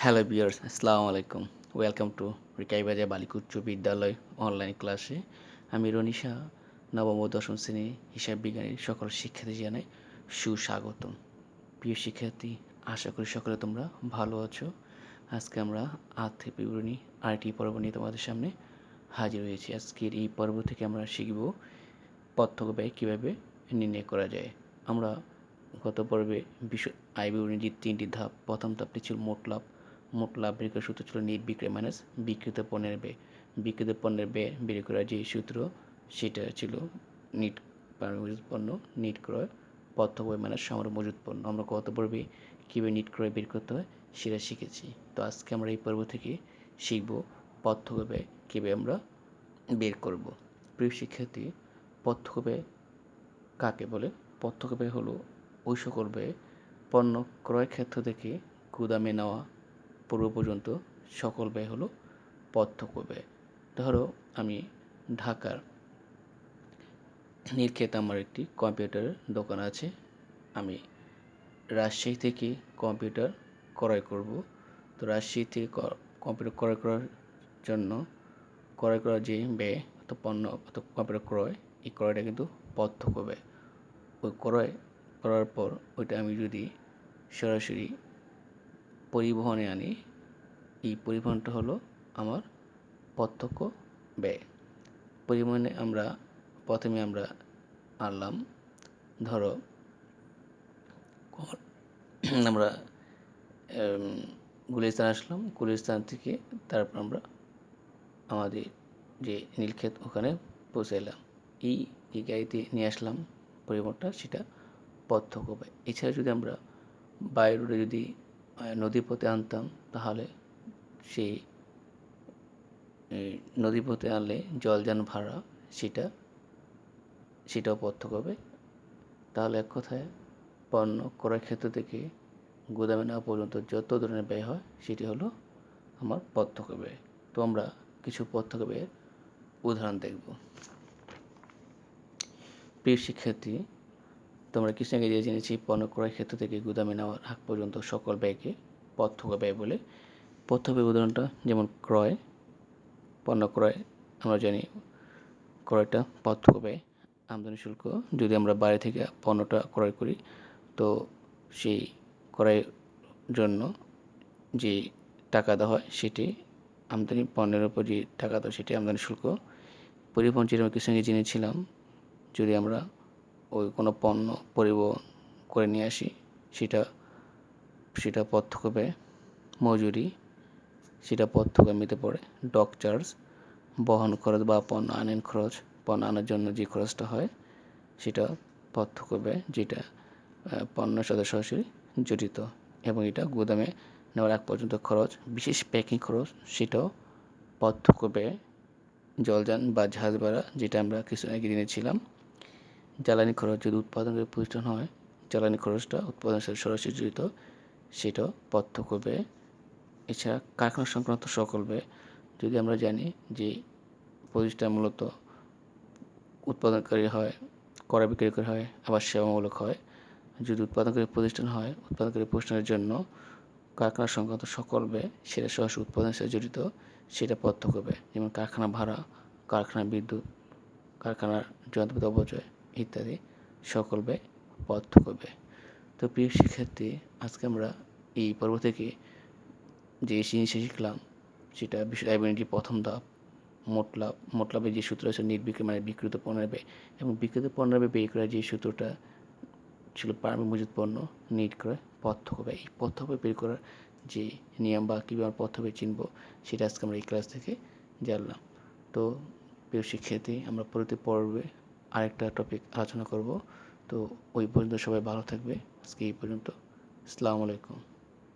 Hello viewers, আসসালামু আলাইকুম। Welcome to রিকাইবাজার বালিক উচ্চ বিদ্যালয় অনলাইন ক্লাসে। আমি রনিশা, নবম ও দশম শ্রেণী হিসাব বিজ্ঞানের সকল শিক্ষার্থী জানাই সুস্বাগতম। প্রিয় শিক্ষার্থী, আশা করি সকলে তোমরা ভালো আছো। আজকে আমরা আর্থিক বিবরণী আরেকটি পর্ব নিয়ে তোমাদের সামনে হাজির হয়েছি। আজকের এই পর্ব থেকে আমরা শিখব প্রত্যক্ষ ব্যয় কীভাবে নির্ণয় করা যায়। আমরা গত পর্বে আয় বিবরণীর যে তিনটি ধাপ, প্রথম ধাপটি ছিল মোট লাভ বের করার সূত্র ছিল নেট বিক্রয় মাইনাস বিক্রিত পণ্যের ব্যয়। বিক্রিত পণ্যের ব্যয় বের করার যে সূত্র সেটা ছিল নিট মজুত পণ্য নিট ক্রয় প্রত্যক্ষ ব্যয় মাইনাস সমগ্র মজুত পণ্য। আমরা গত পর্বে কীভাবে নিট ক্রয় বের করতে হয় সেটা শিখেছি। তো আজকে আমরা এই পর্ব থেকে শিখব প্রত্যক্ষ ব্যয় কীভাবে আমরা বের করব। প্রিয় শিক্ষার্থী, প্রত্যক্ষ ব্যয় কাকে বলে? প্রত্যক্ষ ব্যয় হলো ওই সকল ব্যয় পণ্য ক্রয় ক্ষেত্র থেকে গুদামে নেওয়া পূর্ব পর্যন্ত সকল ব্যয় হলো প্রত্যক্ষ ব্যয়। ধরো আমি ঢাকার নীলক্ষেতে আমার একটি কম্পিউটার দোকান আছে। আমি রাজশাহী থেকে কম্পিউটার ক্রয় করব। তো রাজশাহী থেকে কম্পিউটার ক্রয় করার জন্য ক্রয় করার যে ব্যয় অর্থাৎ পণ্য অর্থাৎ কম্পিউটার ক্রয়, এই ক্রয়টা কিন্তু প্রত্যক্ষ ব্যয়। ওই ক্রয় করার পর ওইটা আমি যদি সরাসরি পরিবহনে আনি, এই পরিবহনটা হলো আমার প্রত্যক্ষ ব্যয়। পরিবহনে প্রথমে আমরা আনলাম, ধরো আমরা গুলিস্তান আসলাম, গুলিস্তান থেকে তারপর আমরা আমাদের যে নীলক্ষেত ওখানে পৌঁছাইলাম। এই যে গাড়িতে নিয়ে আসলাম পরিবহনটা, সেটা প্রত্যক্ষ ব্যয়। এছাড়া যদি আমরা বাই রোডে যদি নদীপথে আনতাম, তাহলে সেই নদীপথে আনলে জলযান ভাড়া সেটাও প্রত্যক্ষ ব্যয়। তাহলে এক কথায় পণ্য ক্রয় ক্ষেত্র থেকে গুদামে নেওয়া পর্যন্ত যত ধরনের ব্যয় হয় সেটি হলো আমার প্রত্যক্ষ ব্যয়। তো আমরা কিছু প্রত্যক্ষ ব্যয়ের উদাহরণ দেখব। প্রিয় শিক্ষার্থী, তোমরা কিছু আগে যে জেনেছি পণ্য ক্রয় ক্ষেত্র থেকে গুদামে নেওয়ার আগ পর্যন্ত সকল ব্যয়কে প্রত্যক্ষ ব্যয় বলে। প্রত্যক্ষ ব্যয় উদাহরণটা যেমন পণ্য ক্রয়, আমরা জানি ক্রয়টা প্রত্যক্ষ ব্যয়। আমদানি শুল্ক, যদি আমরা বাইরে থেকে পণ্যটা ক্রয় করি, তো সেই ক্রয়ের জন্য যে টাকা দেওয়া হয় সেটি আমদানি পণ্যের উপর যে টাকা দেওয়া সেটি আমদানি শুল্ক। পরিবহন, যেটা আমরা কিছু আগে জেনেছিলাম, যদি আমরা ওই কোনো পণ্য পরিবহন করে নিয়ে আসি, সেটা প্রত্যক্ষ ব্যয়। মজুরি, সেটা প্রত্যক্ষ ব্যয়তে পড়ে। ডক চার্জ, বহন খরচ বা পণ্য আনয়ন খরচ, পণ্য আনার জন্য যে খরচটা হয় সেটা প্রত্যক্ষ ব্যয়, যেটা পণ্যের সাথে সরাসরি জড়িত। এবং এটা গুদামে নেওয়ার আগ পর্যন্ত খরচ, বিশেষ প্যাকিং খরচ, সেটাও প্রত্যক্ষ ব্যয়। জলযান বা জাহাজ ভাড়া, যেটা আমরা কিছু আগে জেনেছিলাম। জ্বালানি খরচ, যদি উৎপাদনকারী প্রতিষ্ঠান হয়, জ্বালানি খরচটা উৎপাদনের সাথে সরাসরি জড়িত, সেটাও প্রত্যক্ষ ব্যয়। এছাড়া কারখানা সংক্রান্ত সকল ব্যয়, যদি আমরা জানি যে প্রতিষ্ঠান মূলত উৎপাদনকারী হয়, ক্রয় বিক্রয়কারী হয়, আবার সেবামূলক হয়। যদি উৎপাদনকারী প্রতিষ্ঠান হয়, উৎপাদনকারী প্রতিষ্ঠানের জন্য কারখানা সংক্রান্ত সকল ব্যয়, সেটা সরাসরি উৎপাদনের সাথে জড়িত, সেটা প্রত্যক্ষ ব্যয়। যেমন কারখানা ভাড়া, কারখানা বিদ্যুৎ, কারখানার যন্ত্রপাতি অপচয় ইত্যাদি সকল ব্যয় প্রত্যক্ষ ব্যয়। তো প্রিয় শিক্ষার্থী, আজকে আমরা এই পর্ব থেকে যে জিনিসটা শিখলাম সেটা বিষয় আয় বিবরণীর প্রথম ধাপ, মোট লাভের যে সূত্র আছে নেট বিক্রয় মানে বিক্রিত পণ্যের ব্যয়, এবং বিক্রিত পণ্যের ব্যয় বের করার যে সূত্রটা ছিল প্রারম্ভিক মজুত পণ্য নিট ক্রয় প্রত্যক্ষ ব্যয়। এই প্রত্যক্ষ ব্যয় বের করার যে নিয়ম বা কীভাবে প্রত্যক্ষ ব্যয় চিনব, সেটা আজকে আমরা এই ক্লাস থেকে জানলাম। তো প্রিয় শিক্ষার্থী, আমরা পরবর্তী পর্বে আরেকটা টপিক আলোচনা করব। তো ওই পর্যন্ত সবাই ভালো থাকবে। আজকে এই পর্যন্ত। আসসালামু আলাইকুম।